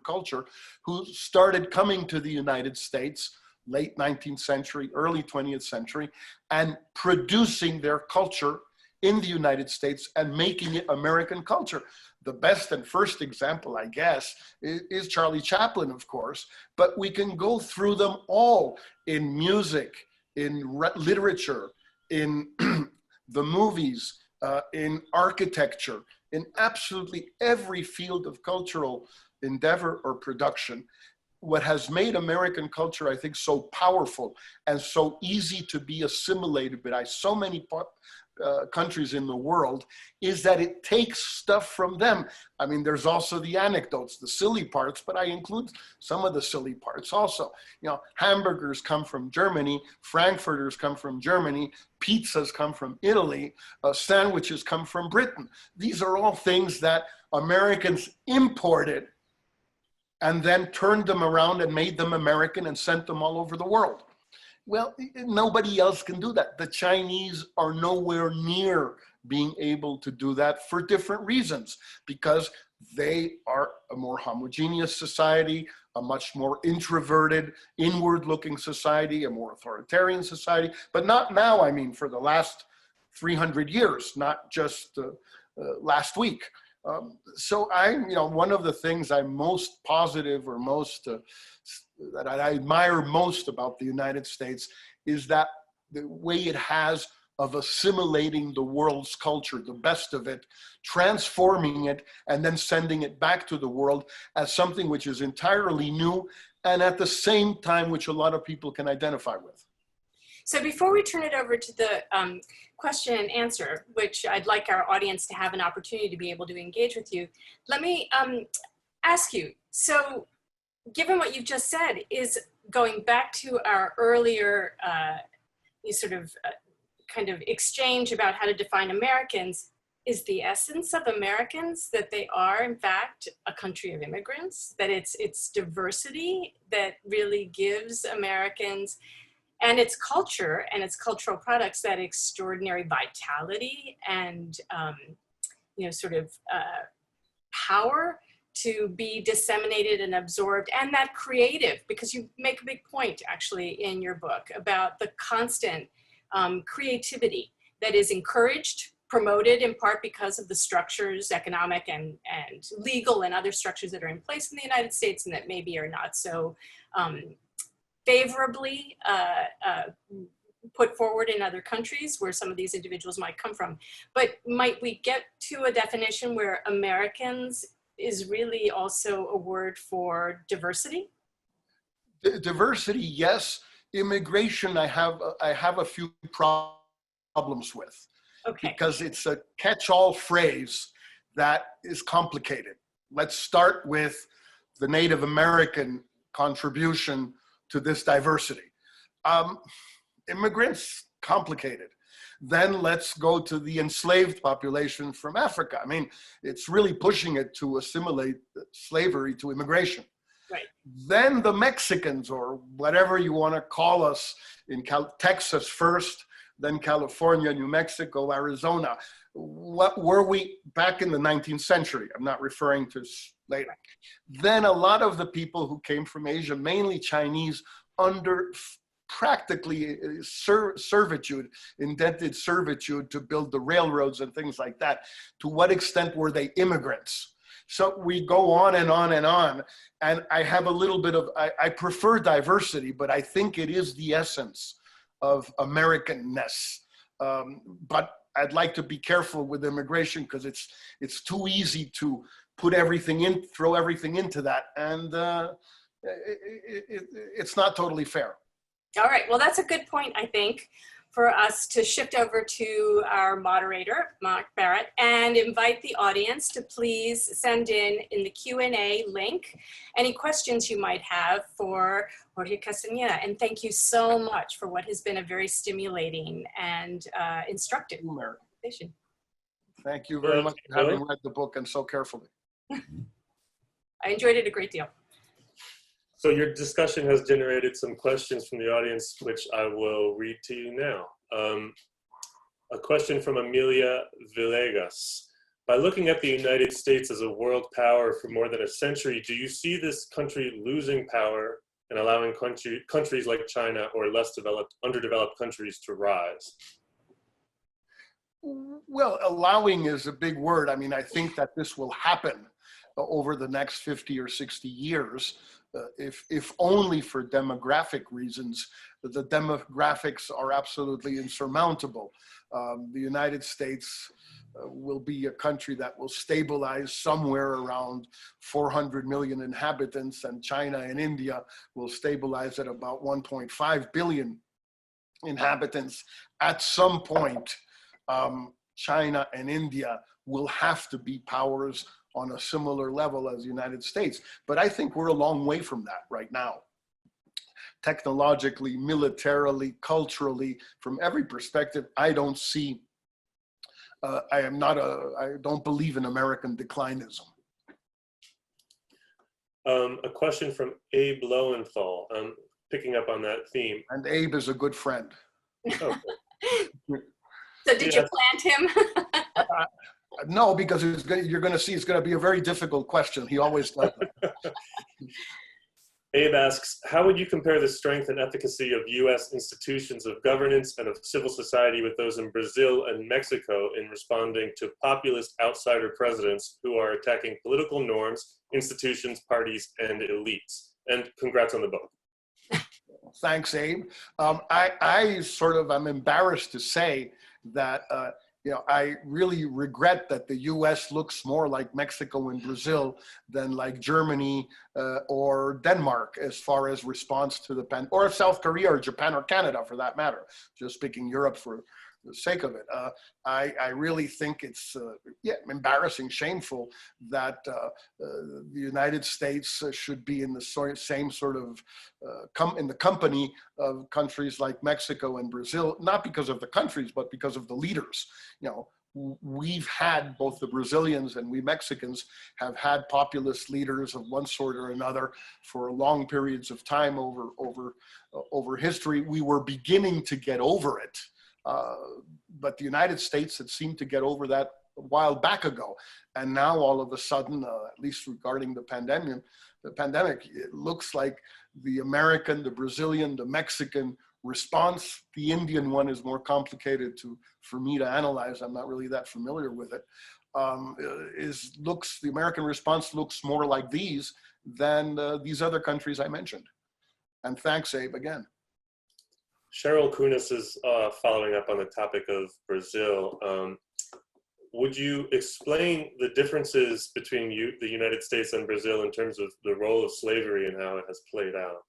culture, who started coming to the United States late 19th century, early 20th century, and producing their culture in the United States and making it American culture. The best and first example, I guess, is Charlie Chaplin, of course, but we can go through them all in music, in literature, in the movies, in architecture, in absolutely every field of cultural endeavor or production. What has made American culture, I think, so powerful and so easy to be assimilated by so many countries in the world is that it takes stuff from them. I mean, there's also the anecdotes, the silly parts, but I include some of the silly parts also. You know, hamburgers come from Germany, frankfurters come from Germany, pizzas come from Italy, sandwiches come from Britain. These are all things that Americans imported and then turned them around and made them American and sent them all over the world. Well, nobody else can do that. The Chinese are nowhere near being able to do that for different reasons, because they are a more homogeneous society, a much more introverted, inward-looking society, a more authoritarian society, but not now, I mean, for the last 300 years, not just last week. So one of the things I'm most positive or most, that I admire most about the United States is that the way it has of assimilating the world's culture, the best of it, transforming it, and then sending it back to the world as something which is entirely new and at the same time which a lot of people can identify with.
So before we turn it over to the question and answer, which I'd like our audience to have an opportunity to be able to engage with you, let me ask you, so given what you've just said, is going back to our earlier kind of exchange about how to define Americans, is the essence of Americans that they are, in fact, a country of immigrants, that it's diversity that really gives Americans and its culture and its cultural products that extraordinary vitality and power to be disseminated and absorbed, and that creative, because you make a big point actually in your book about the constant creativity that is encouraged, promoted in part because of the structures, economic and legal and other structures that are in place in the United States and that maybe are not so favorably put forward in other countries where some of these individuals might come from. But might we get to a definition where Americans is really also a word for diversity?
Diversity, yes. Immigration, I have a few problems with. Okay. Because it's a catch-all phrase that is complicated. Let's start with the Native American contribution to this diversity. Immigrants, complicated. Then let's go to the enslaved population from Africa. I mean, it's really pushing it to assimilate slavery to immigration.
Right.
then the Mexicans, or whatever you want to call us, in Texas first, then California, New Mexico, Arizona. What were we back in the 19th century? I'm not referring to later. Then a lot of the people who came from Asia, mainly Chinese, under practically servitude, indented servitude to build the railroads and things like that. To what extent were they immigrants? So we go on and on and on. And I have a little bit of, I prefer diversity, but I think it is the essence of Americanness. But I'd like to be careful with immigration because it's too easy to put everything in, throw everything into that. And it's not totally fair.
All right, well, that's a good point, I think, for us to shift over to our moderator, Mark Barrett, and invite the audience to please send in the Q&A link any questions you might have for Jorge Castañeda. And thank you so much for what has been a very stimulating and instructive conversation.
Thank you very much for having read the book and so carefully.
I enjoyed it a great deal.
So your discussion has generated some questions from the audience, which I will read to you now. A question from Amelia Villegas. By looking at the United States as a world power for more than a century, do you see this country losing power and allowing countries like China or less developed, underdeveloped countries to rise?
Well, allowing is a big word. I mean, I think that this will happen over the next 50 or 60 years. If only for demographic reasons. The demographics are absolutely insurmountable. The United States will be a country that will stabilize somewhere around 400 million inhabitants, and China and India will stabilize at about 1.5 billion inhabitants. At some point, China and India will have to be powers on a similar level as the United States. But I think we're a long way from that right now. Technologically, militarily, culturally, from every perspective, I don't see, I don't believe in American declinism.
A question from Abe Lowenthal, picking up on that theme.
And Abe is a good friend.
Oh.
So did you plant him?
No, because you're going to see it's going to be a very difficult question. He always does that.
Abe asks, how would you compare the strength and efficacy of U.S. institutions of governance and of civil society with those in Brazil and Mexico in responding to populist outsider presidents who are attacking political norms, institutions, parties, and elites? And congrats on the book.
Thanks, Abe. I sort of, I'm embarrassed to say that you know, I really regret that the US looks more like Mexico and Brazil than like Germany or Denmark as far as response to the pandemic, or South Korea or Japan or Canada for that matter, just speaking Europe for the sake of it. I really think it's embarrassing, shameful that the United States should be in the same sort of, in the company of countries like Mexico and Brazil, not because of the countries, but because of the leaders. You know, we've had, both the Brazilians and we Mexicans have had populist leaders of one sort or another for long periods of time over history. We were beginning to get over it. But the United States had seemed to get over that a while back ago. And now all of a sudden, at least regarding the pandemic, it looks like the American, the Brazilian, the Mexican response, the Indian one is more complicated for me to analyze. I'm not really that familiar with it. The American response looks more like these than these other countries I mentioned. And thanks, Abe, again.
Cheryl Kunis is following up on the topic of Brazil. Would you explain the differences between the United States and Brazil in terms of the role of slavery and how it has played out?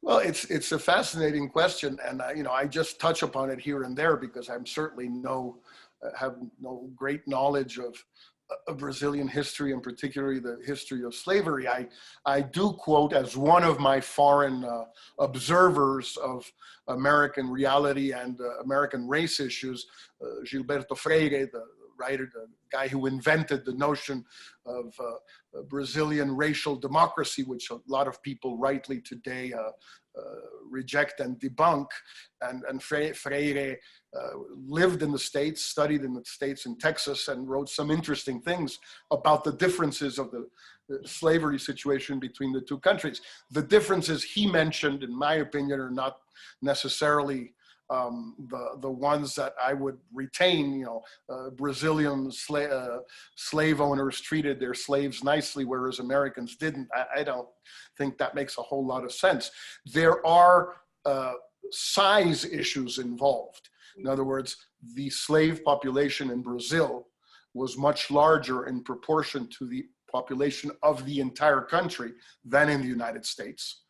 Well, it's a fascinating question, and I just touch upon it here and there because I'm certainly have no great knowledge of Brazilian history, and particularly the history of slavery. I do quote as one of my foreign observers of American reality and American race issues, Gilberto Freire, the right? The guy who invented the notion of Brazilian racial democracy, which a lot of people rightly today reject and debunk. And Freire lived in the States, studied in the States in Texas, and wrote some interesting things about the differences of the slavery situation between the two countries. The differences he mentioned, in my opinion, are not necessarily the ones that I would retain. You know, Brazilian slave owners treated their slaves nicely, whereas Americans didn't. I don't think that makes a whole lot of sense. There are size issues involved. In other words, the slave population in Brazil was much larger in proportion to the population of the entire country than in the United States.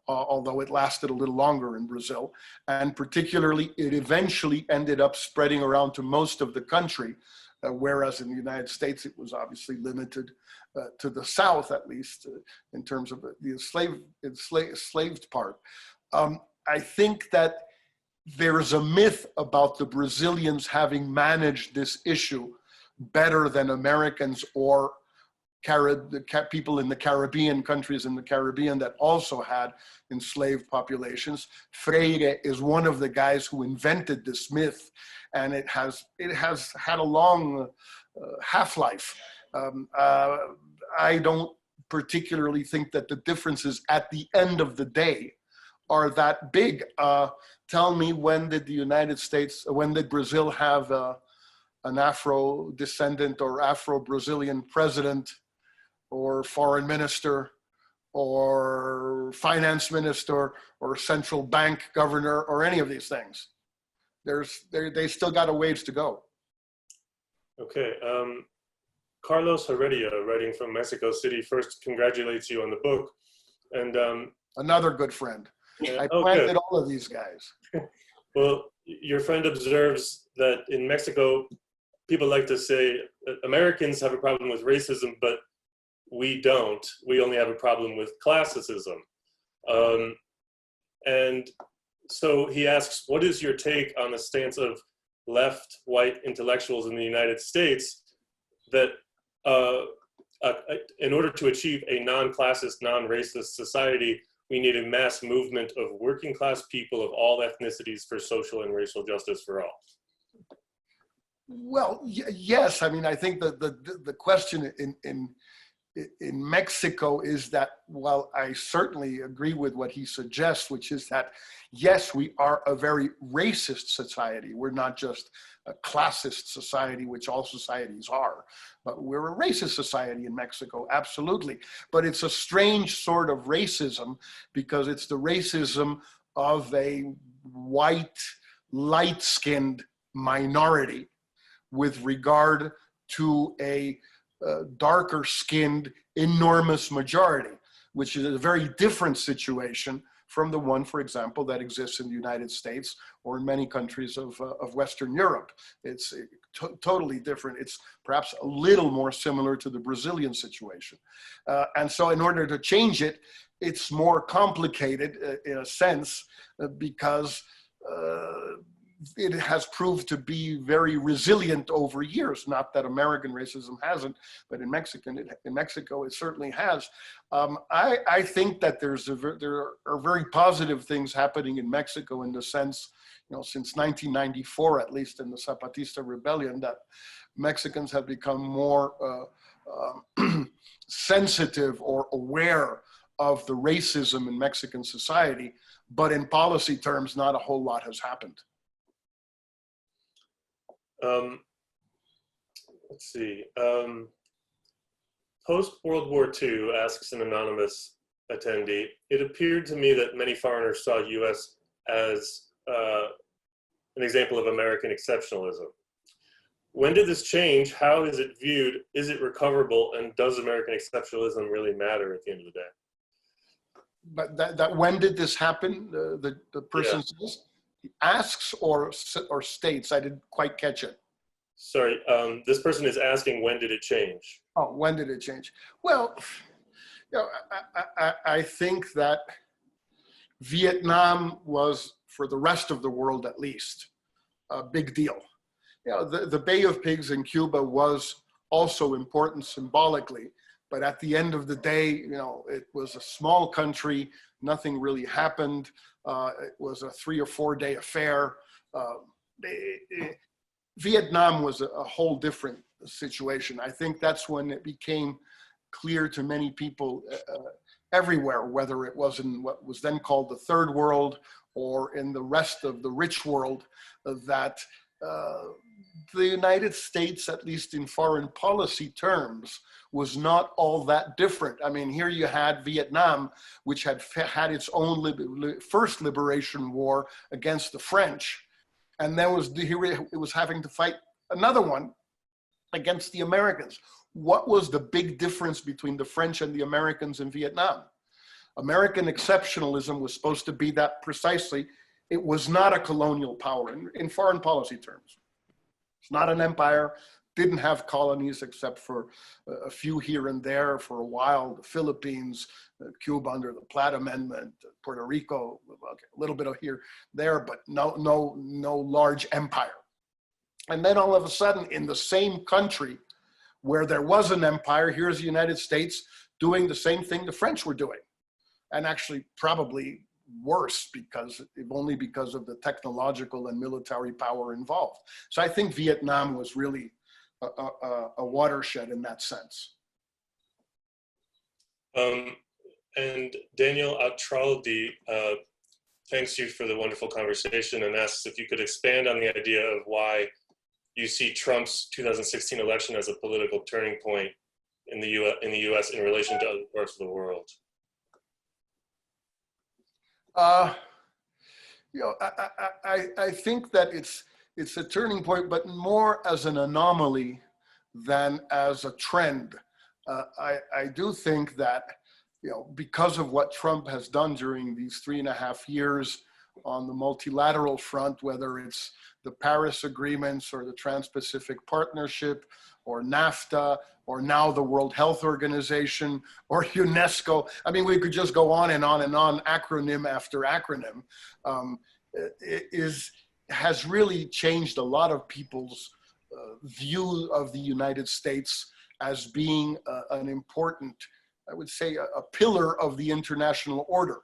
Although it lasted a little longer in Brazil. And particularly, it eventually ended up spreading around to most of the country, whereas in the United States, it was obviously limited to the South, at least, in terms of the enslaved part. I think that there's a myth about the Brazilians having managed this issue better than Americans or people in the Caribbean, countries in the Caribbean that also had enslaved populations. Freire is one of the guys who invented this myth, and it has had a long half-life. I don't particularly think that the differences at the end of the day are that big. Tell me, when did Brazil have an Afro-descendant or Afro-Brazilian president, or foreign minister, or finance minister, or central bank governor, or any of these things? They still got a ways to go.
Okay, Carlos Heredia, writing from Mexico City, first congratulates you on the book. And
another good friend. I
planted
planted all of these guys.
Well, your friend observes that in Mexico, people like to say that Americans have a problem with racism, but we don't. We only have a problem with classicism. And so he asks, what is your take on the stance of left white intellectuals in the United States that in order to achieve a non-classist, non-racist society, we need a mass movement of working class people of all ethnicities for social and racial justice for all?
Well, yes. I mean, I think that the question in Mexico is that, while I certainly agree with what he suggests, which is that, yes, we are a very racist society. We're not just a classist society, which all societies are, but we're a racist society in Mexico, absolutely. But it's a strange sort of racism, because it's the racism of a white, light-skinned minority with regard to a darker skinned enormous majority, which is a very different situation from the one, for example, that exists in the United States or in many countries of Western Europe. It's totally different. It's perhaps a little more similar to the Brazilian situation. And so in order to change it, it's more complicated in a sense, because it has proved to be very resilient over years. Not that American racism hasn't, but in Mexico it certainly has. I think that there are very positive things happening in Mexico, in the sense, since 1994, at least in the Zapatista rebellion, that Mexicans have become more sensitive or aware of the racism in Mexican society. But in policy terms, not a whole lot has happened.
Let's see. Post-World War II, asks an anonymous attendee, it appeared to me that many foreigners saw US as an example of American exceptionalism. When did this change? How is it viewed? Is it recoverable? And does American exceptionalism really matter at the end of the day?
But that when did this happen? The person says? Asks or states? I didn't quite catch it.
Sorry, this person is asking, when did it change?
Oh, when did it change? Well, I think that Vietnam was, for the rest of the world at least, a big deal. the Bay of Pigs in Cuba was also important symbolically, but at the end of the day, it was a small country. Nothing really happened. It was a 3 or 4 day affair. Vietnam was a whole different situation. I think that's when it became clear to many people everywhere, whether it was in what was then called the Third World or in the rest of the rich world, that the United States, at least in foreign policy terms, was not all that different. I mean, here you had Vietnam, which had had its own first liberation war against the French, and then it was having to fight another one against the Americans. What was the big difference between the French and the Americans in Vietnam? American exceptionalism was supposed to be that precisely. It was not a colonial power in foreign policy terms. It's not an empire, didn't have colonies except for a few here and there for a while, the Philippines, Cuba under the Platt Amendment, Puerto Rico, okay, a little bit of here, there, but no large empire. And then all of a sudden in the same country where there was an empire, here's the United States doing the same thing the French were doing. And actually probably worse only because of the technological and military power involved. So I think Vietnam was really a watershed in that sense.
And Daniel Atraldi thanks you for the wonderful conversation and asks if you could expand on the idea of why you see Trump's 2016 election as a political turning point in the U.S. in relation to other parts of the world.
I think that it's a turning point, but more as an anomaly than as a trend. I do think that, because of what Trump has done during these 3.5 years on the multilateral front, whether it's the Paris agreements or the Trans-Pacific Partnership or NAFTA, or now the World Health Organization or UNESCO. I mean, we could just go on and on and on, acronym after acronym. Has really changed a lot of people's view of the United States as being an important, I would say, a pillar of the international order.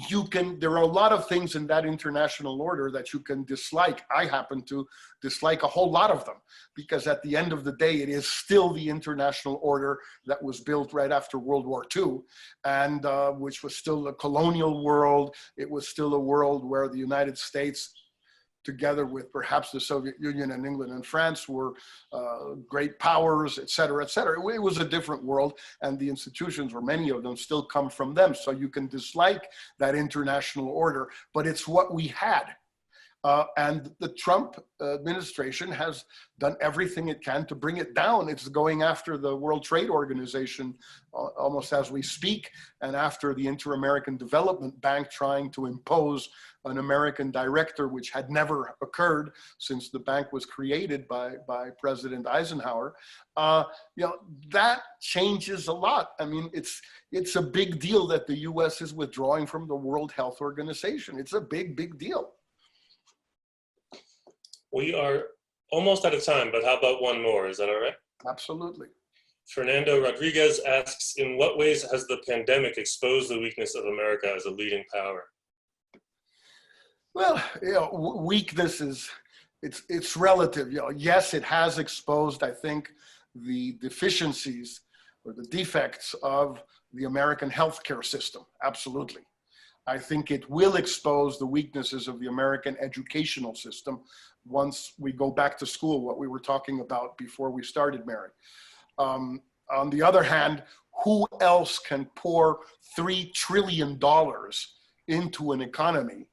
There are a lot of things in that international order that you can dislike. I happen to dislike a whole lot of them, because at the end of the day, it is still the international order that was built right after World War II, and which was still a colonial world. It was still a world where the United States, together with perhaps the Soviet Union and England and France, were great powers, et cetera, et cetera. It was a different world, and the institutions, or many of them, still come from them. So you can dislike that international order, but it's what we had. And the Trump administration has done everything it can to bring it down. It's going after the World Trade Organization almost as we speak, and after the Inter-American Development Bank trying to impose an American director, which had never occurred since the bank was created by President Eisenhower. That changes a lot. I mean, it's a big deal that the US is withdrawing from the World Health Organization. It's a big, big deal.
We are almost out of time, but how about one more? Is that all right?
Absolutely.
Fernando Rodriguez asks, in what ways has the pandemic exposed the weakness of America as a leading power?
Well, weakness it's relative. Yes, it has exposed, I think, the deficiencies or the defects of the American healthcare system. Absolutely. I think it will expose the weaknesses of the American educational system once we go back to school, what we were talking about before we started, Mary. On the other hand, who else can pour $3 trillion into an economy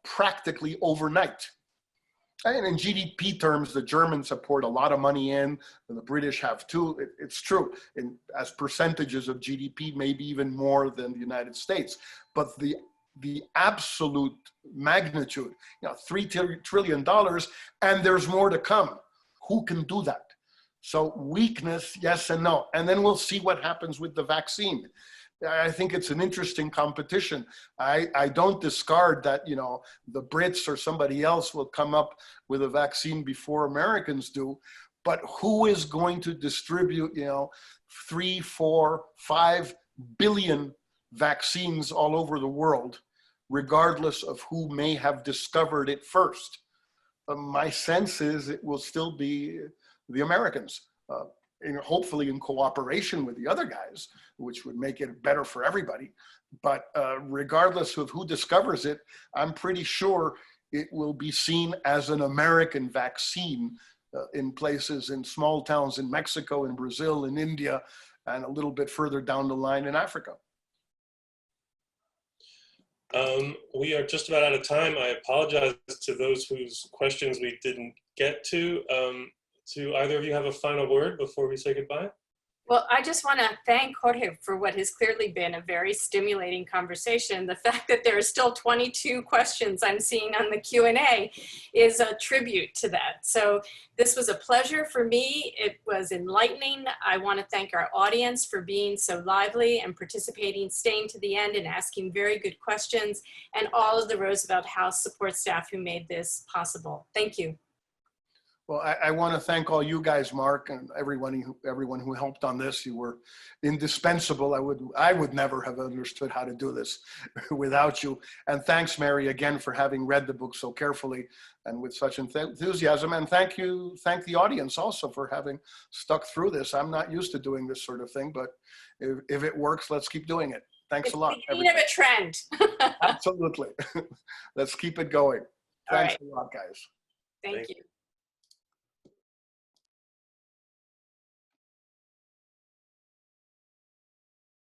practically overnight? And in GDP terms, the Germans have poured a lot of money in, and the British have too. It's true, as percentages of GDP, maybe even more than the United States. But the absolute magnitude, $3 trillion, and there's more to come. Who can do that? So weakness, yes and no. And then we'll see what happens with the vaccine. I think it's an interesting competition. I don't discard that, you know, the Brits or somebody else will come up with a vaccine before Americans do, but who is going to distribute, you know, 3, 4, 5 billion vaccines all over the world, regardless of who may have discovered it first? My sense is it will still be the Americans, hopefully in cooperation with the other guys, which would make it better for everybody. But regardless of who discovers it, I'm pretty sure it will be seen as an American vaccine in places, in small towns in Mexico, in Brazil, in India, and a little bit further down the line in Africa.
We are just about out of time. I apologize to those whose questions we didn't get to. Do either of you have a final word before we say goodbye?
Well, I just want to thank Jorge for what has clearly been a very stimulating conversation. The fact that there are still 22 questions I'm seeing on the Q&A is a tribute to that. So this was a pleasure for me. It was enlightening. I want to thank our audience for being so lively and participating, staying to the end and asking very good questions, and all of the Roosevelt House support staff who made this possible. Thank you.
Well, I want to thank all you guys, Mark, and everyone who helped on this. You were indispensable. I would never have understood how to do this without you. And thanks, Mary, again for having read the book so carefully and with such enthusiasm. And thank the audience also for having stuck through this. I'm not used to doing this sort of thing, but if it works, let's keep doing it. Thanks a lot.
It's the beginning of a trend.
Absolutely. Let's keep it going. Thanks a lot, guys.
Thank you.